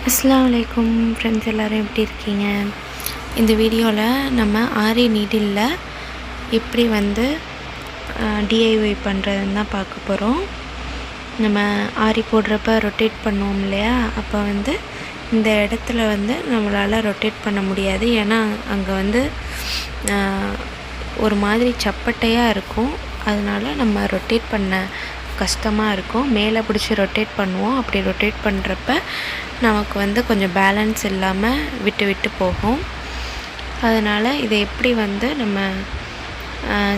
அஸ்ஸலாமு அலைக்கும் ஃப்ரெண்ட்ஸ், எல்லோரும் எப்படி இருக்கீங்க? இந்த வீடியோவில் நம்ம ஆரி நீடிலில் எப்படி டிஐஒய் பண்ணுறதுன்னு தான் பார்க்க போகிறோம். நம்ம ஆரி போடுறப்ப ரொட்டேட் பண்ணுவோம் இல்லையா, அப்போ இந்த இடத்துல நம்மளால் ரொட்டேட் பண்ண முடியாது. ஏன்னா அங்கே ஒரு மாதிரி சப்பட்டையாக இருக்கும். அதனால் நம்ம ரொட்டேட் பண்ண கஷ்டமாக இருக்கும். மேலே பிடிச்சி ரொட்டேட் பண்ணுவோம். அப்படி ரொட்டேட் பண்ணுறப்ப நமக்கு கொஞ்சம் பேலன்ஸ் இல்லாமல் விட்டு விட்டு போகும். அதனால் இதை எப்படி நம்ம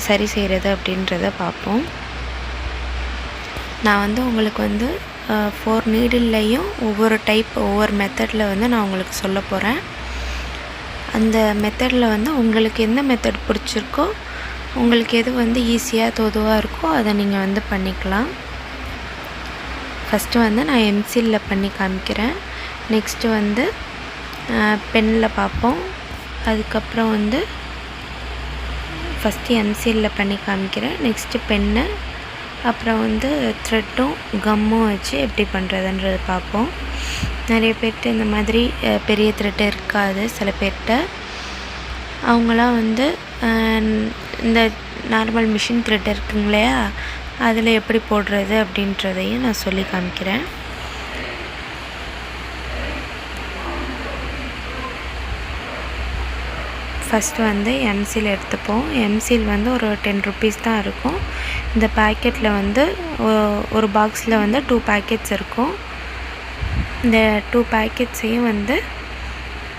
சரி செய்கிறது அப்படின்றத பார்ப்போம். நான் உங்களுக்கு 4 நீடில்லையும் ஒவ்வொரு மெத்தடில் நான் உங்களுக்கு சொல்ல போகிறேன். அந்த மெத்தடில் உங்களுக்கு எந்த மெத்தட் பிடிச்சிருக்கோ, உங்களுக்கு எது ஈஸியாக தோதுவாக இருக்கோ அதை நீங்கள் பண்ணிக்கலாம். ஃபஸ்ட்டு நான் எம்சிலில் பண்ணி காமிக்கிறேன். நெக்ஸ்ட்டு பெனில் பார்ப்போம். அதுக்கப்புறம் ஃபஸ்ட்டு எம்சிலில் பண்ணி காமிக்கிறேன். நெக்ஸ்ட்டு பென்னு, அப்புறம் த்ரெட்டும் கம்மும் வச்சு எப்படி பண்ணுறதுன்றது பார்ப்போம். நிறைய பேர்கிட்ட இந்த மாதிரி பெரிய த்ரெட்டு இருக்காது. சில பேர்கிட்ட அவங்களாம் இந்த நார்மல் மிஷின் த்ரெட் இருக்குங்க இல்லையா, அதில் எப்படி போடுறது அப்படின்றதையும் நான் சொல்லி காமிக்கிறேன். ஃபஸ்ட்டு எம்சில் எடுத்துப்போம். எம்சில் ஒரு 10 ருபீஸ் தான் இருக்கும். இந்த பேக்கெட்டில் ஒரு பாக்ஸில் 2 பேக்கெட்ஸ் இருக்கும். இந்த 2 பேக்கெட்ஸையும்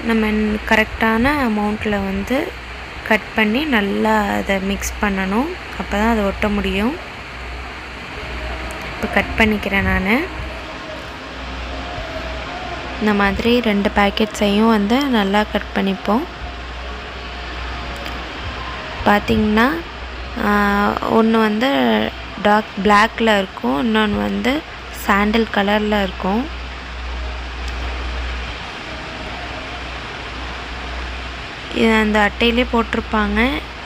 நம்ம கரெக்டான அமௌண்ட்டில் கட் பண்ணி நல்லா அதை மிக்ஸ் பண்ணணும். அப்போ தான் அதை ஒட்ட முடியும். இப்போ கட் பண்ணிக்கிறேன் நான். இந்த மாதிரி 2 பேக்கெட்ஸையும் நல்லா கட் பண்ணிப்போம். பார்த்திங்கன்னா ஒன்று டார்க் பிளாக்கில் இருக்கும், இன்னொன்று சாண்டில் கலரில் இருக்கும். இது அந்த அட்டையிலே போட்டிருப்பாங்க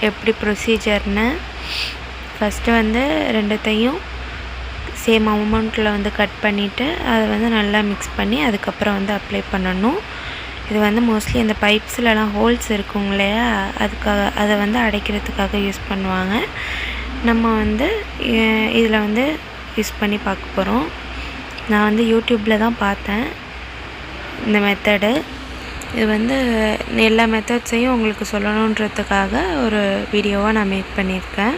எப்படி ப்ரொசீஜர்னு. ஃபஸ்ட்டு ரெண்டுத்தையும் சேம் அமௌண்ட்டில் கட் பண்ணிவிட்டு அதை நல்லா மிக்ஸ் பண்ணி அதுக்கப்புறம் அப்ளை பண்ணணும். இது மோஸ்ட்லி அந்த பைப்ஸ்லலாம் ஹோல்ஸ் இருக்குங்க இல்லையா, அதுக்காக அதை அடைக்கிறதுக்காக யூஸ் பண்ணுவாங்க. நம்ம இதில் யூஸ் பண்ணி பார்க்க போகிறோம். நான் யூடியூப்பில் தான் பார்த்தேன் இந்த மெத்தடு. இது எல்லா மெத்தட்ஸையும் உங்களுக்கு சொல்லணுன்றதுக்காக ஒரு வீடியோவாக நான் மேக் பண்ணியிருக்கேன்.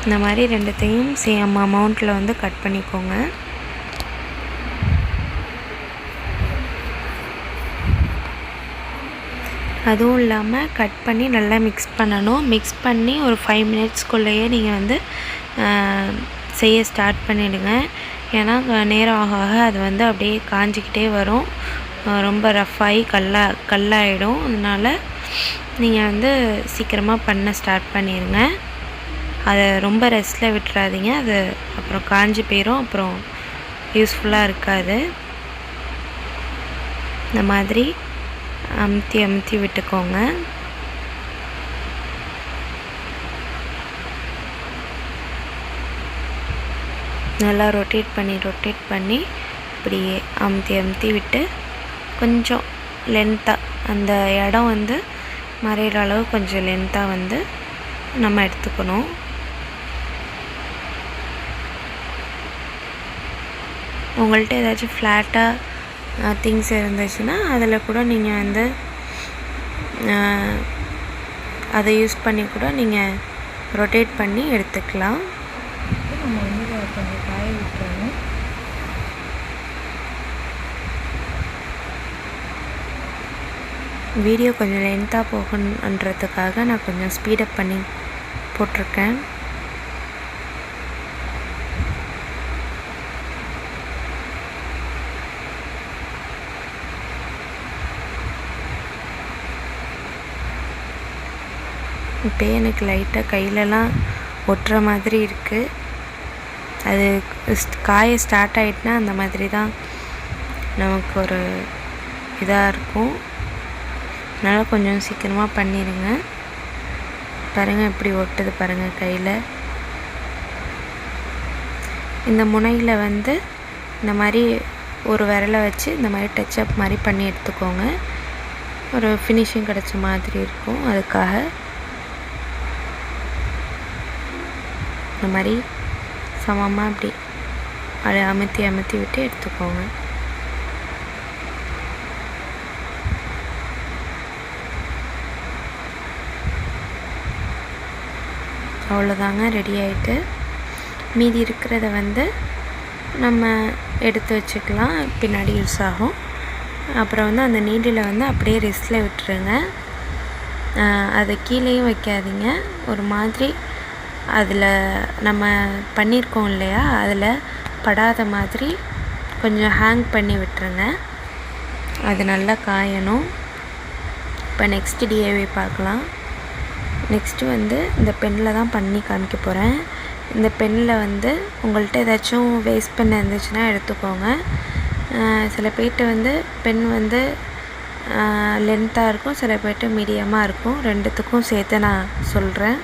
இந்த மாதிரி ரெண்டுத்தையும் சேம் அமௌண்ட்டில் கட் பண்ணிக்கோங்க. அதுவும் இல்லாமல் கட் பண்ணி நல்லா மிக்ஸ் பண்ணணும். மிக்ஸ் பண்ணி ஒரு 5 மினிட்ஸ்க்குள்ளேயே நீங்கள் செய்ய ஸ்டார்ட் பண்ணிவிடுங்க. ஏன்னா நேரம் ஆக ஆக அது அப்படியே காஞ்சிக்கிட்டே வரும். ரொம்ப ரஃப்பாகி கல்லாகிடும். அதனால் நீங்கள் சீக்கிரமாக பண்ண ஸ்டார்ட் பண்ணிடுங்க. அதை ரொம்ப ரெஸ்ட்டில் விட்டுறாதீங்க. அது அப்புறம் காஞ்சி போயிடும், அப்புறம் யூஸ்ஃபுல்லாக இருக்காது. இந்த மாதிரி அமுத்தி விட்டுக்கோங்க. நல்லா ரொட்டேட் பண்ணி இப்படியே அமுத்தி விட்டு கொஞ்சம் லென்த்தாக அந்த இடம் மறையிற அளவு கொஞ்சம் லென்த்தாக நம்ம எடுத்துக்கணும். உங்கள்கிட்ட ஏதாச்சும் ஃப்ளாட்டாக திங்ஸ் இருந்துச்சுன்னா அதில் கூட நீங்கள் அதை யூஸ் பண்ணி கூட நீங்கள் ரொட்டேட் பண்ணி எடுத்துக்கலாம். நம்ம கொஞ்சம் காய விட்டுறணும். வீடியோ கொஞ்சம் லென்த்தாக போகணுன்றதுக்காக நான் கொஞ்சம் ஸ்பீடப் பண்ணி போட்டிருக்கேன். இப்போ எனக்கு லைட்டாக கையிலலாம் ஒட்டுற மாதிரி இருக்குது. அது காய ஸ்டார்ட் ஆகிட்டுனா அந்த மாதிரி தான் நமக்கு ஒரு இதாக இருக்கும். அதனால் கொஞ்சம் சீக்கிரமாக பண்ணிடுங்க. பாருங்கள் எப்படி ஒட்டுது பாருங்கள் கையில். இந்த முனையில் வந்து இந்த மாதிரி ஒரு விரலை வச்சு இந்த மாதிரி டச்சப் மாதிரி பண்ணி எடுத்துக்கோங்க. ஒரு ஃபினிஷிங் கிடச்ச மாதிரி இருக்கும். அதுக்காக இந்த மாதிரி சமமாக அப்படி அதை அமுத்தி அமுத்தி விட்டு எடுத்துக்கோங்க. அவ்வளோதாங்க, ரெடி ஆகிட்டு. மீதி இருக்கிறத வந்து நம்ம எடுத்து வச்சுக்கலாம், பின்னாடி யூஸ் ஆகும். அப்புறம் வந்து அந்த நீடில் வந்து அப்படியே ரெஸ்ட்டில் விட்டுருங்க. அதை கீழேயும் வைக்காதீங்க. ஒரு மாதிரி அதில் நம்ம பண்ணியிருக்கோம் இல்லையா, அதில் படாத மாதிரி கொஞ்சம் ஹேங் பண்ணி விட்டுருங்க. அது நல்லா காயணும். இப்போ நெக்ஸ்ட்டு டிஐவை பார்க்கலாம். நெக்ஸ்ட்டு வந்து இந்த பென்னில் தான் பண்ணி காமிக்க போகிறேன். இந்த பென்னில் வந்து உங்கள்கிட்ட ஏதாச்சும் வேஸ்ட் பென் இருந்துச்சுன்னா எடுத்துக்கோங்க. சில பேர்கிட்ட வந்து பென் வந்து லென்த்தாக இருக்கும், சில பேர்கிட்ட மீடியமாக இருக்கும். ரெண்டுத்துக்கும் சேர்த்து நான் சொல்கிறேன்.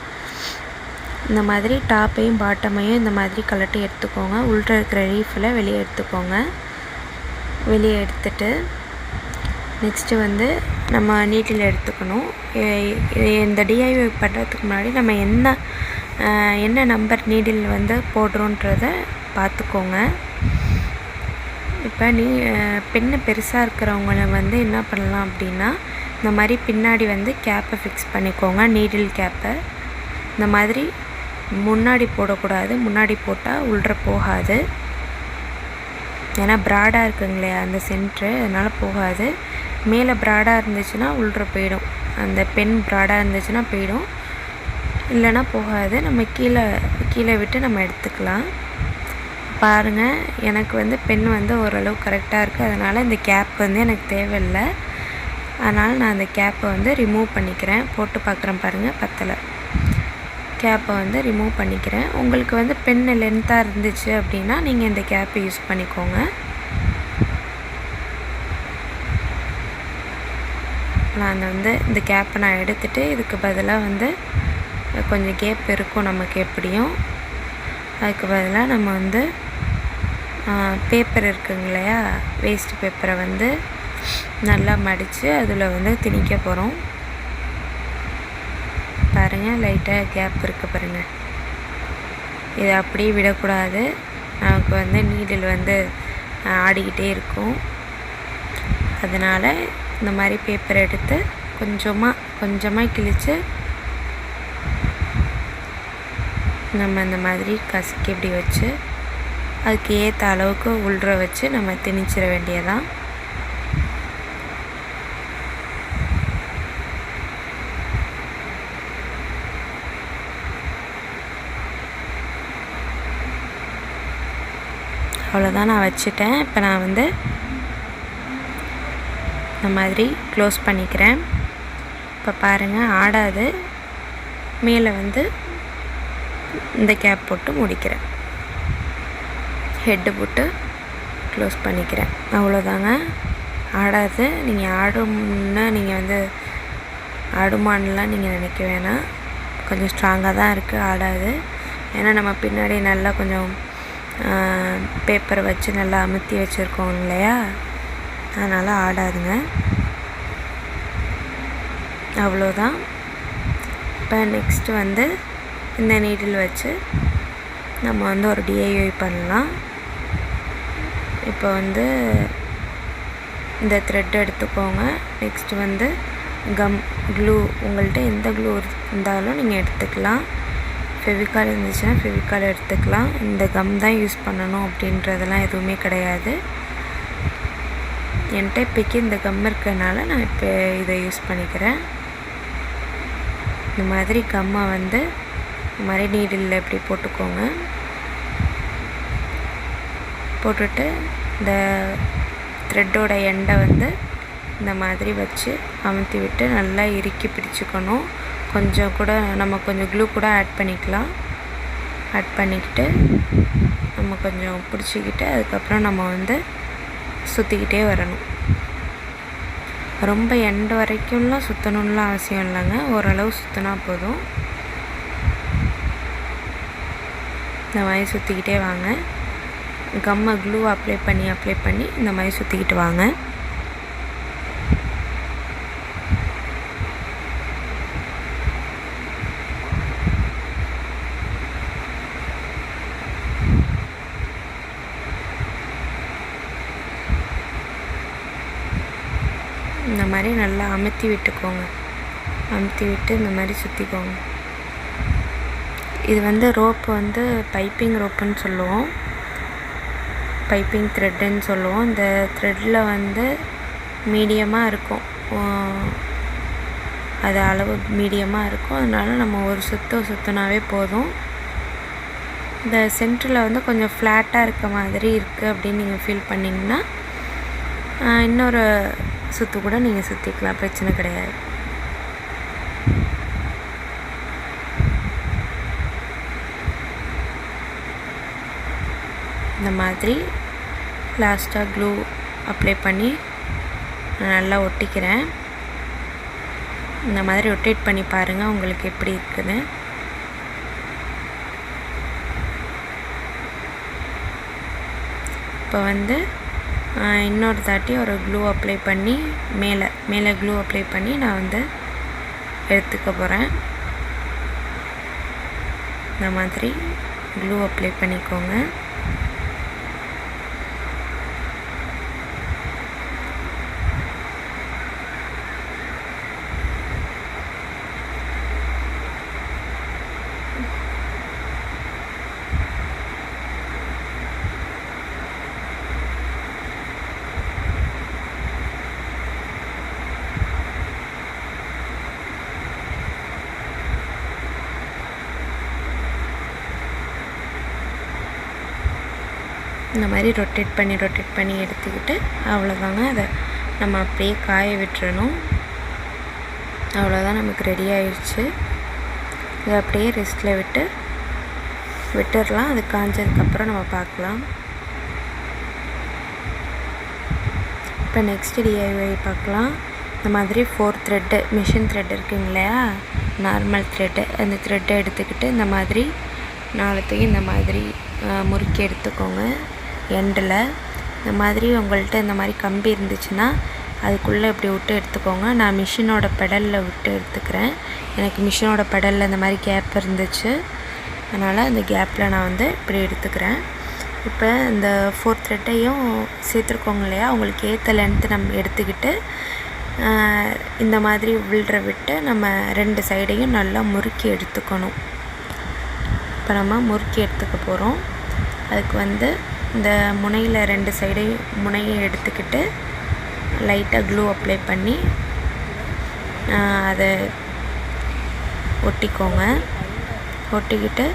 இந்த மாதிரி டாப்பையும் பாட்டமையும் இந்த மாதிரி கலட்டி எடுத்துக்கோங்க. உள்ள இருக்கிற ரீஃபில் வெளியே எடுத்துக்கோங்க. வெளியே எடுத்துட்டு நெக்ஸ்ட்டு வந்து நம்ம நீட்டில் எடுத்துக்கணும். இந்த டிஐவை பண்ணுறதுக்கு முன்னாடி நம்ம என்ன நம்பர் நீடில் வந்து போடுறோன்றதை பார்த்துக்கோங்க. இப்போ பென்னு பெருசாக இருக்கிறவங்கள வந்து என்ன பண்ணலாம் அப்படின்னா, இந்த மாதிரி பின்னாடி வந்து கேப்பை ஃபிக்ஸ் பண்ணிக்கோங்க. நீடில் கேப்பை இந்த மாதிரி முன்னாடி போடக்கூடாது. முன்னாடி போட்டால் உள்ற போகாது. ஏன்னா ப்ராடாக இருக்குங்களே அந்த சென்ட்ரு, அதனால் போகாது. மேலே ப்ராடாக இருந்துச்சுன்னா உள்ற போயிடும். அந்த பென் ப்ராடாக இருந்துச்சுன்னா போயிடும், இல்லைன்னா போகாது. நம்ம கீழே விட்டு நம்ம எடுத்துக்கலாம். பாருங்கள், எனக்கு வந்து பென் வந்து ஓரளவு கரெக்டாக இருக்குது. அதனால் இந்த கேப் வந்து எனக்கு தேவையில்லை. அதனால் நான் அந்த கேப்பை வந்து ரிமூவ் பண்ணிக்கிறேன். போட்டு பார்க்குறேன் பாருங்கள், பத்தலை. கேப்பை வந்து ரிமூவ் பண்ணிக்கிறேன். உங்களுக்கு வந்து பென்னு லென்த்தாக இருந்துச்சு அப்படின்னா நீங்கள் இந்த கேப்பை யூஸ் பண்ணிக்கோங்க. நான் வந்து இந்த கேப்பை நான் எடுத்துகிட்டு இதுக்கு பதிலாக வந்து கொஞ்சம் கேப் இருக்கும் நமக்கு எப்படியும். அதுக்கு பதிலாக நம்ம வந்து பேப்பர் இருக்குங்க இல்லையா, வேஸ்ட் பேப்பரை வந்து நல்லா மடித்து அதில் வந்து திணிக்க போகிறோம். பாருங்கள், லைட்டாக கேப் இருக்குது பாருங்கள். இதை அப்படியே விடக்கூடாது. நமக்கு வந்து நீடில் வந்து ஆடிக்கிட்டே இருக்கும். அதனால் இந்த மாதிரி பேப்பர் எடுத்து கொஞ்சமாக கிழித்து நம்ம இந்த மாதிரி கசக்கி இப்படி வச்சு அதுக்கு ஏற்ற அளவுக்கு உள்ற வச்சு நம்ம திணிச்சிட வேண்டியதான். அவ்வளோதான், நான் வச்சுட்டேன். இப்போ நான் வந்து இந்த மாதிரி க்ளோஸ் பண்ணிக்கிறேன். இப்போ பாருங்கள், ஆடாது. மேலே வந்து இந்த கேப் போட்டு முடிக்கிறேன். ஹெட்டு போட்டு க்ளோஸ் பண்ணிக்கிறேன். அவ்வளோதாங்க, ஆடாது. நீங்கள் நீங்கள் வந்து ஆடுமான்லாம் நீங்கள் நினைக்க வேணாம். கொஞ்சம் ஸ்ட்ராங்காக தான் இருக்குது, ஆடாது. ஏன்னா நம்ம பின்னாடி நல்லா கொஞ்சம் பேப்பரை வச்சு நல்லா அமுத்தி வச்சுருக்கோம் இல்லையா, அதனால் ஆடாதுங்க. அவ்வளோதான். இப்போ நெக்ஸ்ட்டு வந்து இந்த நீடில் வச்சு நம்ம வந்து ஒரு டிஐஒய் பண்ணலாம். இப்போ வந்து இந்த த்ரெட் எடுத்துக்கோங்க. நெக்ஸ்ட்டு வந்து க்ளூ, உங்கள்கிட்ட எந்த க்ளூ இருந்தாலும் நீங்கள் எடுத்துக்கலாம். ஃபெவிகால் இருந்துச்சுன்னா ஃபெவிகால் எடுத்துக்கலாம். இந்த கம் தான் யூஸ் பண்ணணும் அப்படின்றதெல்லாம் எதுவுமே கிடையாது. என்கிட்ட இப்போக்கி இந்த கம் இருக்கிறதுனால நான் இப்போ இதை யூஸ் பண்ணிக்கிறேன். இந்த மாதிரி கம்மை வந்து இந்த மாதிரி நீடில் இப்படி போட்டுக்கோங்க. போட்டுட்டு இந்த த்ரெட்டோட எண்டை வந்து இந்த மாதிரி வச்சு அமுத்தி விட்டு நல்லா இறுக்கி பிடிச்சிக்கணும். நம்ம கொஞ்சம் க்ளூ கூட ஆட் பண்ணிக்கலாம். ஆட் பண்ணிக்கிட்டு நம்ம கொஞ்சம் பிடிச்சிக்கிட்டு அதுக்கப்புறம் நம்ம வந்து சுற்றிக்கிட்டே வரணும். ரொம்ப எண்டு வரைக்கும்லாம் சுற்றணும்லாம் அவசியம் இல்லைங்க, ஓரளவு சுற்றினா போதும். இந்த மாதிரி சுற்றிக்கிட்டே வாங்க. கம்மை க்ளூ அப்ளை பண்ணி இந்த மாதிரி சுற்றிக்கிட்டு வாங்க. இந்த மாதிரி நல்லா அமுத்தி விட்டுக்கோங்க. அமுத்தி விட்டு இந்த மாதிரி சுற்றிக்கோங்க. இது வந்து ரோப்பு வந்து பைப்பிங் ரோப்புன்னு சொல்லுவோம், பைப்பிங் த்ரெட்டுன்னு சொல்லுவோம். இந்த த்ரெட்டில் வந்து மீடியமாக இருக்கும், அது அளவு மீடியமாக இருக்கும். அதனால நம்ம ஒரு சுற்றினாவே போதும். இந்த சென்டரில் வந்து கொஞ்சம் ஃப்ளாட்டாக இருக்க மாதிரி இருக்குது அப்படின்னு நீங்கள் ஃபீல் பண்ணிங்கன்னா இன்னொரு சுற்று கூட நீங்கள் சுற்றிக்கலாம், பிரச்சனை கிடையாது. இந்த மாதிரி லாஸ்ட்டாக க்ளூ அப்ளை பண்ணி நல்லா ஒட்டிக்கிறேன். இந்த மாதிரி ரொட்டேட் பண்ணி பாருங்கள் உங்களுக்கு எப்படி இருக்குன்னு. இப்போ வந்து இன்னொரு தாட்டி ஒரு க்ளூ அப்ளை பண்ணி மேலே க்ளூ அப்ளை பண்ணி நான் வந்து எடுத்துக்க போகிறேன். இந்த மாதிரி க்ளூ அப்ளை பண்ணிக்கோங்க. இந்த மாதிரி ரொட்டேட் பண்ணி எடுத்துக்கிட்டு அவ்வளோதாங்க. அதை நம்ம அப்படியே காய விட்டுறணும். அவ்வளோதான், நமக்கு ரெடி ஆயிடுச்சு. இதை அப்படியே ரெஸ்ட்டில் விட்டுடலாம். அது காஞ்சதுக்கப்புறம் நம்ம பார்க்கலாம். இப்போ நெக்ஸ்ட் DIY பார்க்கலாம். இந்த மாதிரி 4 த்ரெட்டு மிஷின் த்ரெட் இருக்குங்க இல்லையா, நார்மல் த்ரெட்டு, அந்த த்ரெட்டை எடுத்துக்கிட்டு இந்த மாதிரி 4த்தையும் இந்த மாதிரி முறுக்கி எடுத்துக்கோங்க. எண்டில் இந்த மாதிரி உங்கள்கிட்ட இந்த மாதிரி கம்பி இருந்துச்சுன்னா அதுக்குள்ளே இப்படி விட்டு எடுத்துக்கோங்க. நான் மிஷினோட பெடலில் விட்டு எடுத்துக்கிறேன். எனக்கு மிஷினோட பெடலில் இந்த மாதிரி கேப் இருந்துச்சு, அதனால் அந்த கேப்பில் நான் வந்து இப்படி எடுத்துக்கிறேன். இப்போ இந்த 4 த்ரெட்டையும் சேர்த்துருக்கோங்க இல்லையா, உங்களுக்கு ஏற்ற லென்த்து நம்ம எடுத்துக்கிட்டு இந்த மாதிரி விட்டு நம்ம 2 சைடையும் நல்லா முறுக்கி எடுத்துக்கணும். இப்போ நம்ம முறுக்கி எடுத்துக்க போகிறோம். அதுக்கு வந்து இந்த முனையில் 2 சைடையும் முனையை எடுத்துக்கிட்டு லைட்டாக க்ளூ அப்ளை பண்ணி அதை ஒட்டிக்கோங்க. ஒட்டிக்கிட்டு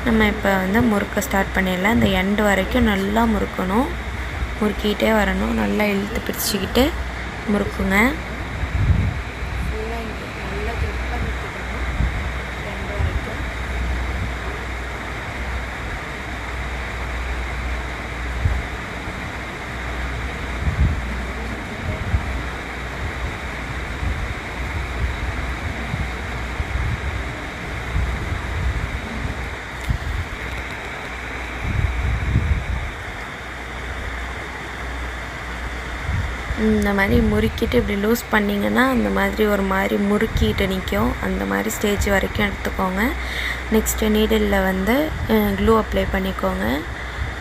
நம்ம இப்போ வந்து முறுக்க ஸ்டார்ட் பண்ணிடலாம். இந்த எண்டு வரைக்கும் நல்லா முறுக்கணும், முறுக்கிக்கிட்டே வரணும். நல்லா இழுத்து பிடிச்சிக்கிட்டு முறுக்குங்க. இந்த மாதிரி முறுக்கிட்டு இப்படி லூஸ் பண்ணிங்கன்னா அந்த மாதிரி ஒரு மாதிரி முறுக்கிட்டு நிற்கும். அந்த மாதிரி ஸ்டேஜ் வரைக்கும் எடுத்துக்கோங்க. நெக்ஸ்ட்டு நீடிலில் வந்து க்ளூ அப்ளை பண்ணிக்கோங்க.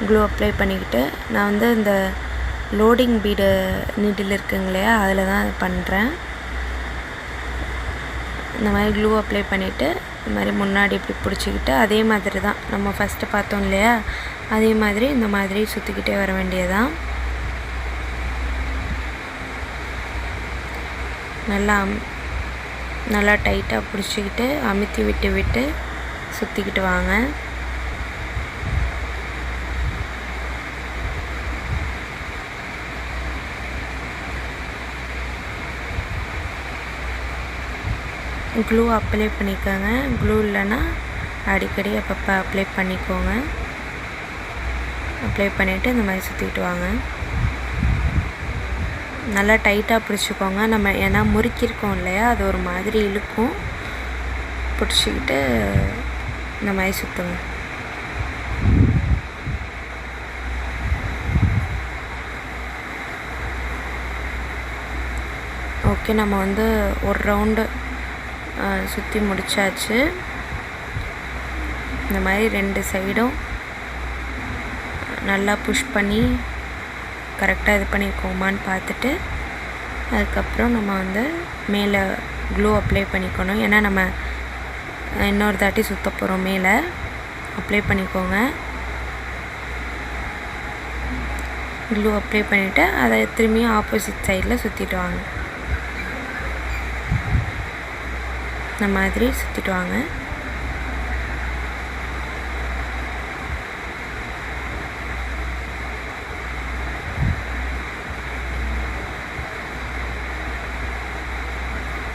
க்ளூ அப்ளை பண்ணிக்கிட்டு நான் வந்து இந்த லோடிங் பீடு நீடில் இருக்குங்க இல்லையா, அதில் தான் அது பண்ணுறேன். இந்த மாதிரி க்ளூ அப்ளை பண்ணிவிட்டு இந்த மாதிரி முன்னாடி இப்படி பிடிச்சிக்கிட்டு அதே மாதிரி தான் நம்ம ஃபஸ்ட்டு பார்த்தோம் இல்லையா, அதே மாதிரி இந்த மாதிரி சுற்றிக்கிட்டே வர வேண்டியதான். நல்லா டைட்டாக பிடிச்சிக்கிட்டு அமுத்தி விட்டு சுற்றிக்கிட்டு வாங்க. க்ளூ அப்ளை பண்ணிக்கோங்க. க்ளூ இல்லைன்னா அடிக்கடி அப்பப்போ அப்ளை பண்ணிக்கோங்க. அப்ளை பண்ணிவிட்டு இந்த மாதிரி சுற்றிக்கிட்டு வாங்க. நல்லா டைட்டாக பிடிச்சிக்கோங்க. நம்ம ஏன்னா முறுக்கியிருக்கோம் இல்லையா, அது ஒரு மாதிரி இழுக்கும். பிடிச்சிக்கிட்டு இந்த மாதிரி சுற்றுங்க. வரைக்கும் நம்ம வந்து ஒரு ரவுண்டு சுற்றி முடிச்சாச்சு. இந்த மாதிரி 2 சைடும் நல்லா புஷ் பண்ணி கரெக்டாக இது பண்ணியிருக்கோமான்னு பார்த்துட்டு அதுக்கப்புறம் நம்ம வந்து மேலே க்ளூ அப்ளை பண்ணிக்கணும். ஏன்னா நம்ம இன்னொரு தாட்டி சுற்ற போகிறோம். மேலே அப்ளை பண்ணிக்கோங்க. க்ளூ அப்ளை பண்ணிவிட்டு அதை திரும்பியும் ஆப்போசிட் சைடில் சுற்றிட்டு வாங்க. இந்த மாதிரி சுற்றிட்டு வாங்க.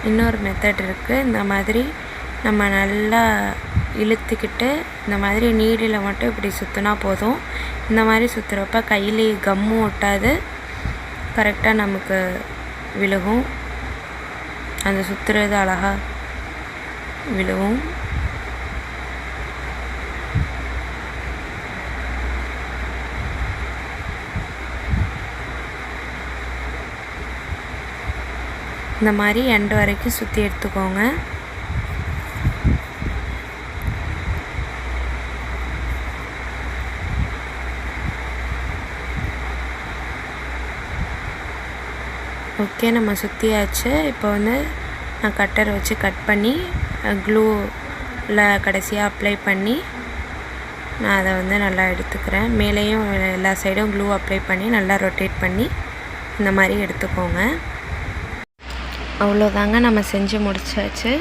இன்னொரு மெத்தட் இருக்குது. இந்த மாதிரி நம்ம நல்லா இழுத்துக்கிட்டு இந்த மாதிரி நீடில் மட்டும் இப்படி சுற்றினா போதும். இந்த மாதிரி சுற்றுறப்ப கையிலே கம்மும் ஒட்டாது, கரெக்டாக நமக்கு விழுகும். அந்த சுற்றுறது அழகாக விழுவும். இந்த மாதிரி எண்டு வரைக்கும் சுற்றி எடுத்துக்கோங்க. ஓகே, நம்ம சுற்றியாச்சு. இப்போ வந்து நான் கட்டர் வச்சு கட் பண்ணி க்ளூவில் கடைசியாக அப்ளை பண்ணி நான் அதை வந்து நல்லா எடுத்துக்கிறேன். மேலேயும் எல்லா சைடும் க்ளூ அப்ளை பண்ணி நல்லா ரொட்டேட் பண்ணி இந்த மாதிரி எடுத்துக்கோங்க. அவ்வளோதாங்க, நம்ம செஞ்சு முடிச்சாச்சு.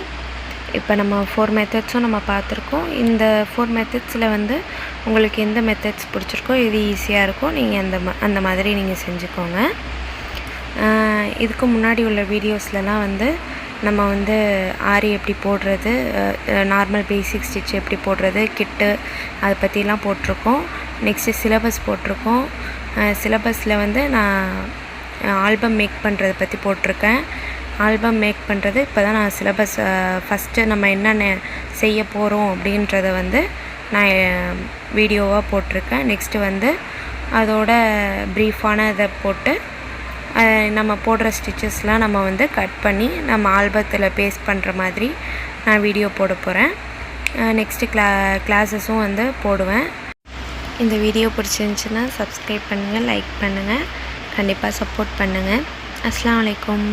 இப்போ நம்ம 4 மெத்தட்ஸும் நம்ம பார்த்துருக்கோம். இந்த 4 மெத்தட்ஸில் வந்து உங்களுக்கு எந்த மெத்தட்ஸ் பிடிச்சிருக்கோ, எது ஈஸியாக இருக்கோ நீங்கள் அந்த மாதிரி நீங்கள் செஞ்சுக்கோங்க. இதுக்கு முன்னாடி உள்ள வீடியோஸ்லலாம் வந்து நம்ம வந்து ஆரி எப்படி போடுறது, நார்மல் பேசிக் ஸ்டிச் எப்படி போடுறது, கிட்டு அதை பற்றிலாம் போட்டிருக்கோம். நெக்ஸ்ட்டு சிலபஸ் போட்டிருக்கோம். சிலபஸில் வந்து நான் ஆல்பம் மேக் பண்ணுறதை பற்றி போட்டிருக்கேன். ஆல்பம் மேக் பண்ணுறது இப்போ தான் நான் சிலபஸ் ஃபஸ்ட்டு நம்ம என்னென்ன செய்ய போகிறோம் அப்படின்றத வந்து நான் வீடியோவாக போட்டிருக்கேன். நெக்ஸ்ட்டு வந்து அதோட ப்ரீஃபான இதை போட்டு நம்ம போடுற ஸ்டிச்சஸ்லாம் நம்ம வந்து கட் பண்ணி நம்ம ஆல்பத்தில் பேஸ்ட் பண்ணுற மாதிரி நான் வீடியோ போட போகிறேன். நெக்ஸ்ட்டு கிளாஸஸும் வந்து போடுவேன். இந்த வீடியோ பிடிச்சிருந்துச்சுன்னா சப்ஸ்கிரைப் பண்ணுங்கள், லைக் பண்ணுங்கள், கண்டிப்பாக சப்போர்ட் பண்ணுங்கள். அஸ்ஸலாமு அலைக்கும்.